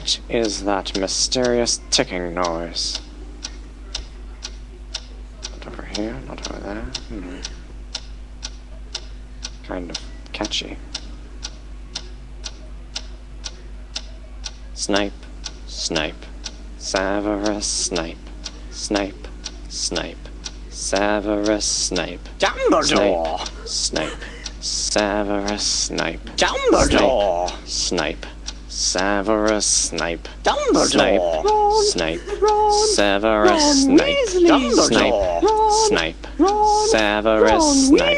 What is that mysterious ticking noise? Not over here, not over there. Kind of catchy. Snipe, snipe, Severus Snape. Snape, Snape, Severus Snape. Dumbledore! Snape, Severus Snape. Dumbledore! Snape, Severus Snape. Dumbledore! Snape, Severus Snape. Dumbledore! Snape, Severus Snape.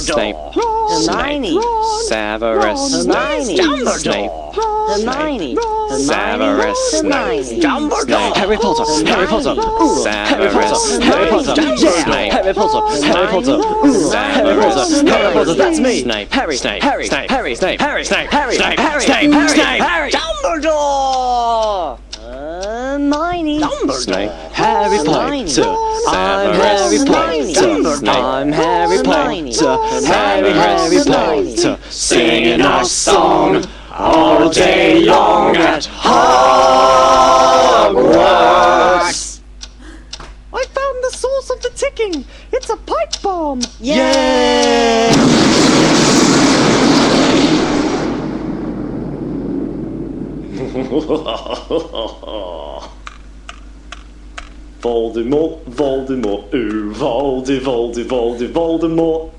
Snape, Hermione! Severus Snape. Dumbledore! Hermione! Severus Snape. Dumbledore! Harry Potter! Harry Potter! Severus Harry Potter! Snape. Harry Potter! Harry Potter! Harry Potter! Harry Potter! That's me! Snape. Harry! Snape. Harry! Snape. Harry! Snape. Harry! Snape. Harry! Snape. Harry! Snape. Harry! Snape. Harry! Snape. Dumbledore! Hermione! Snape. Harry Potter! I'm Harry Potter! I'm Harry Potter! Harry Potter! Singing our song all day long at Hogwarts. I found the source of the ticking! It's a pipe bomb! Yay! Voldemort, Voldemort, ooh, Voldemort.